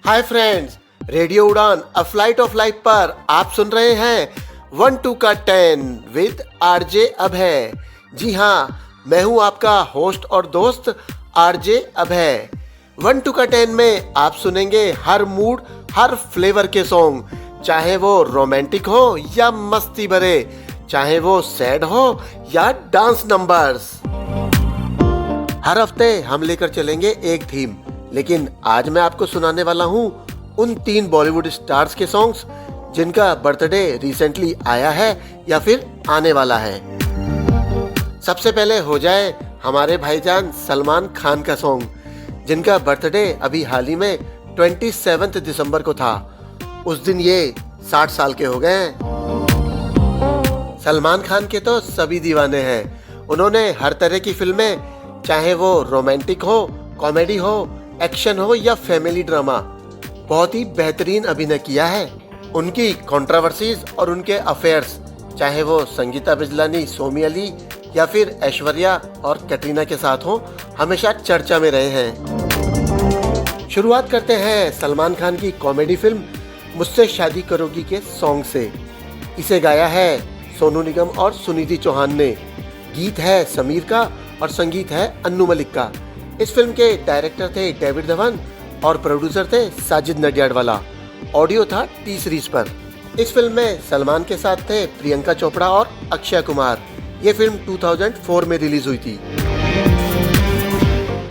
Hi friends, radio उड़ान a flight of life पर आप सुन रहे हैं 1-2 का 10 विद आरजे अभय। जी हाँ, मैं हूँ आपका होस्ट और दोस्त आरजे अभय। 1-2 का 10 में आप सुनेंगे हर मूड, हर फ्लेवर के सॉन्ग, चाहे वो रोमांटिक हो या मस्ती भरे, चाहे वो सैड हो या डांस नंबर्स। हर हफ्ते हम लेकर चलेंगे एक थीम, लेकिन आज मैं आपको सुनाने वाला हूँ उन 3 बॉलीवुड स्टार्स के सॉन्ग्स जिनका बर्थडे रिसेंटली आया है या फिर आने वाला है। सबसे पहले हो जाए हमारे भाईजान सलमान खान का सॉन्ग, जिनका बर्थडे अभी हाल ही में 27 दिसंबर को था। उस दिन ये 60 साल के हो गए हैं। सलमान खान के तो सभी दीवाने हैं। उन्होंने हर तरह की फिल्में, चाहे वो रोमांटिक हो, कॉमेडी हो, एक्शन हो या फैमिली ड्रामा, बहुत ही बेहतरीन अभिनय किया है। उनकी कंट्रोवर्सीज और उनके अफेयर्स, चाहे वो संगीता बिजलानी, सोमी अली या फिर ऐश्वर्या और कैटरीना के साथ हो, हमेशा चर्चा में रहे हैं। शुरुआत करते हैं सलमान खान की कॉमेडी फिल्म मुझसे शादी करोगी के सॉन्ग से। इसे गाया है सोनू निगम और सुनिधि चौहान ने। गीत है समीर का और संगीत है अन्नू मलिक का। इस फिल्म के डायरेक्टर थे डेविड धवन और प्रोड्यूसर थे साजिद नडियाडवाला। ऑडियो था टी सीरीज पर। इस फिल्म में सलमान के साथ थे प्रियंका चोपड़ा और अक्षय कुमार। ये फिल्म 2004 में रिलीज हुई थी।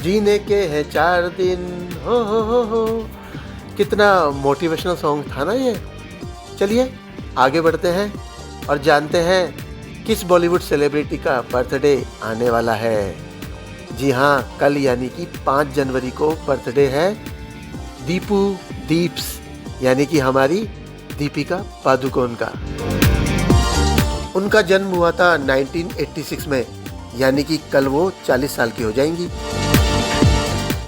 जीने के हैं 4 दिन हो। कितना मोटिवेशनल सॉन्ग था ना ये। चलिए आगे बढ़ते हैं और जानते हैं किस बॉलीवुड सेलिब्रिटी का बर्थडे आने वाला है। जी हाँ, कल यानी कि 5 जनवरी को बर्थडे है दीपू दीप्स, यानी कि हमारी दीपिका पादुकोण का। उनका जन्म हुआ था 1986 में, यानी कि कल वो 40 साल की हो जाएंगी।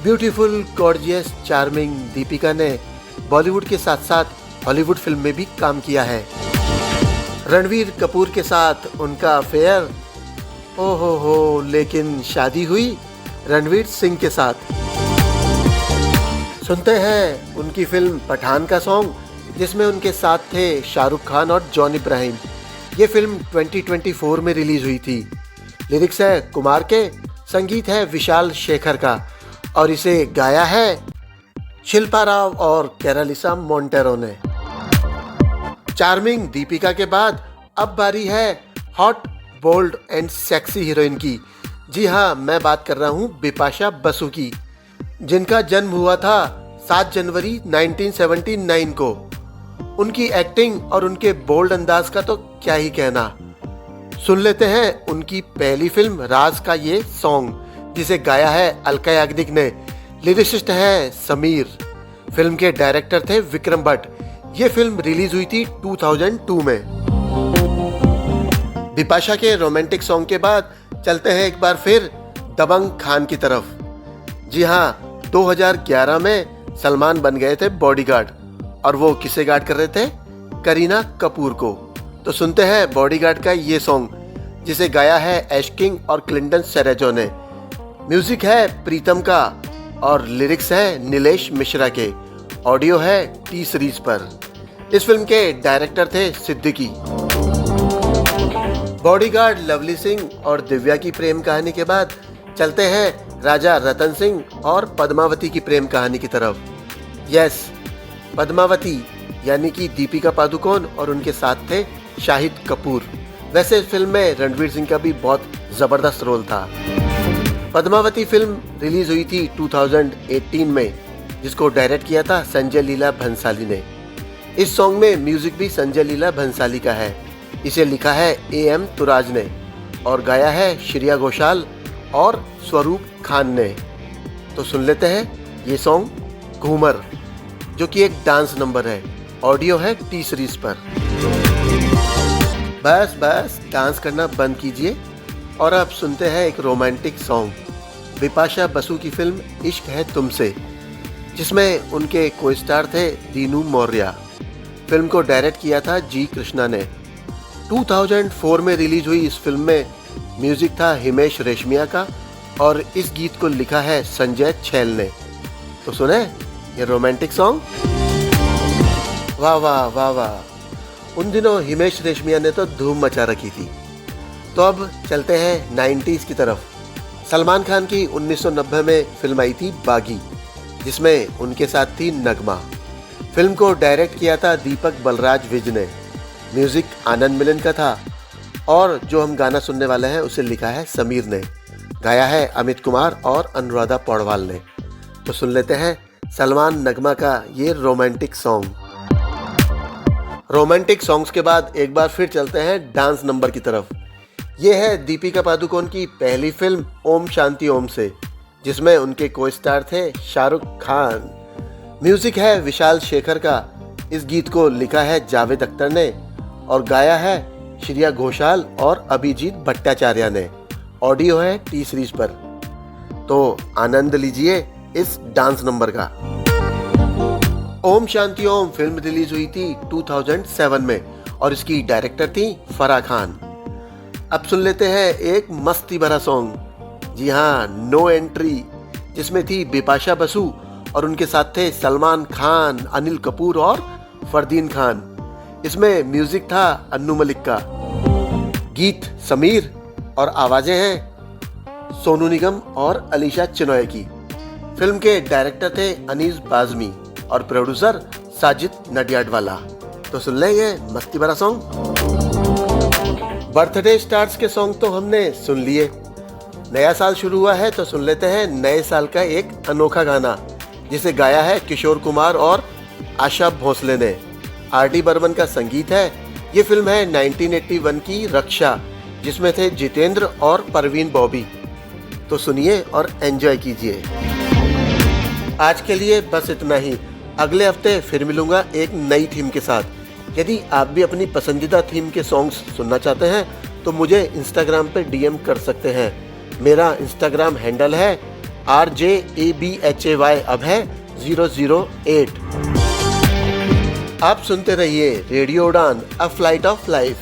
ब्यूटीफुल, गॉर्जियस, चार्मिंग दीपिका ने बॉलीवुड के साथ साथ हॉलीवुड फिल्म में भी काम किया है। रणवीर कपूर के साथ उनका अफेयर, ओहो, लेकिन शादी हुई रणवीर सिंह के साथ। सुनते हैं उनकी फिल्म पठान का सॉन्ग, जिसमें उनके साथ थे शाहरुख खान और जॉन इब्राहिम। ये फिल्म 2024 में रिलीज हुई थी। लिरिक्स है कुमार के, संगीत है विशाल शेखर का और इसे गाया है शिल्पा राव और कैरालिसा मोंटेरो ने। चार्मिंग दीपिका के बाद अब बारी है hot, bold and sexy heroine की। जी हाँ, मैं बात कर रहा हूँ बिपाशा बसु की, जिनका जन्म हुआ था 7 जनवरी 1979 को। उनकी एक्टिंग और उनके बोल्ड अंदाज का तो क्या ही कहना। सुन लेते हैं उनकी पहली फिल्म राज का ये सॉन्ग, जिसे गाया है अलका याग्निक ने। लिरिसिस्ट है समीर। फिल्म के डायरेक्टर थे विक्रम भट्ट। ये फिल्म रिलीज हुई थी 2002 में। बिपाशा के रोमांटिक सॉन्ग के बाद चलते हैं एक बार फिर दबंग खान की तरफ। जी हाँ, 2011 में सलमान बन गए थे बॉडीगार्ड, और वो किसे गार्ड कर रहे थे? करीना कपूर को। तो सुनते हैं बॉडीगार्ड का ये सॉन्ग, जिसे गाया है ऐश किंग और क्लिंटन सेरेजो ने। म्यूजिक है प्रीतम का और लिरिक्स है नीलेश मिश्रा के। ऑडियो है टी सीरीज पर। इस फिल्म के डायरेक्टर थे सिद्दीकी। बॉडीगार्ड लवली सिंह और दिव्या की प्रेम कहानी के बाद चलते हैं राजा रतन सिंह और पद्मावती की प्रेम कहानी की तरफ। यस, पद्मावती यानी कि दीपिका पादुकोण और उनके साथ थे शाहिद कपूर। वैसे इस फिल्म में रणवीर सिंह का भी बहुत जबरदस्त रोल था। पद्मावती फिल्म रिलीज हुई थी 2018 में, जिसको डायरेक्ट किया था संजय लीला भंसाली ने। इस सॉन्ग में म्यूजिक भी संजय लीला भंसाली का है। इसे लिखा है AM तुराज ने और गाया है श्रेया घोषाल और स्वरूप खान ने। तो सुन लेते हैं ये सॉन्ग घूमर, जो कि एक डांस नंबर है। ऑडियो है टी सीरीज पर। बस डांस करना बंद कीजिए और अब सुनते हैं एक रोमांटिक सॉन्ग बिपाशा बसु की फिल्म इश्क है तुमसे, जिसमें उनके को स्टार थे दीनू मौर्य। फिल्म को डायरेक्ट किया था जी कृष्णा ने। 2004 में रिलीज हुई इस फिल्म में म्यूजिक था हिमेश रेशमिया का और इस गीत को लिखा है संजय छैल ने। तो सुने ये रोमांटिक सॉन्ग? वाह वाह वाह वाह, उन दिनों हिमेश रेशमिया ने तो धूम मचा रखी थी। तो अब चलते हैं 90s की तरफ। सलमान खान की 1990 में फिल्म आई थी बागी, जिसमें उनके साथ थी नगमा। फिल्म को डायरेक्ट किया था दीपक बलराज विज ने। म्यूजिक आनंद मिलन का था और जो हम गाना सुनने वाले हैं उसे लिखा है समीर ने, गाया है अमित कुमार और अनुराधा पौडवाल ने। तो सुन लेते हैं सलमान नगमा का ये रोमांटिक सॉन्ग। रोमांटिक सॉन्ग्स के बाद एक बार फिर चलते हैं डांस नंबर की तरफ। ये है दीपिका पादुकोण की पहली फिल्म ओम शांति ओम से, जिसमें उनके को स्टार थे शाहरुख खान। म्यूजिक है विशाल शेखर का। इस गीत को लिखा है जावेद अख्तर ने और गाया है श्रेया घोषाल और अभिजीत भट्टाचार्य ने। ऑडियो है टी सीरीज पर। तो आनंद लीजिए इस डांस नंबर का। ओम शांति ओम फिल्म रिलीज हुई थी 2007 में और इसकी डायरेक्टर थी फराह खान। अब सुन लेते हैं एक मस्ती भरा सॉन्ग। जी हाँ, नो एंट्री, जिसमें थी बिपाशा बसु और उनके साथ थे सलमान खान, अनिल कपूर और फरदीन खान। इसमें म्यूजिक था अन्नू मलिक का, गीत समीर और आवाजें हैं सोनू निगम और अलीशा चिनॉय की। फिल्म के डायरेक्टर थे अनीस बाज़मी और प्रोड्यूसर साजिद नडियाडवाला। तो सुन ले ये मस्ती भरा सॉन्ग। बर्थडे स्टार्स के सॉन्ग तो हमने सुन लिए। नया साल शुरू हुआ है तो सुन लेते हैं नए साल का एक अनोखा गाना, जिसे गाया है किशोर कुमार और आशा भोसले ने। आर.डी. बर्मन का संगीत है। ये फिल्म है 1981 की रक्षा, जिसमें थे जितेंद्र और परवीन बॉबी। तो सुनिए और एंजॉय कीजिए। आज के लिए बस इतना ही। अगले हफ्ते फिर मिलूंगा एक नई थीम के साथ। यदि आप भी अपनी पसंदीदा थीम के सॉन्ग्स सुनना चाहते हैं तो मुझे इंस्टाग्राम पे डीएम कर सकते हैं। मेरा इंस्टाग्राम हैंडल है RJABHAY अभय 008। आप सुनते रहिए रेडियो उड़ान, अ फ्लाइट ऑफ लाइफ।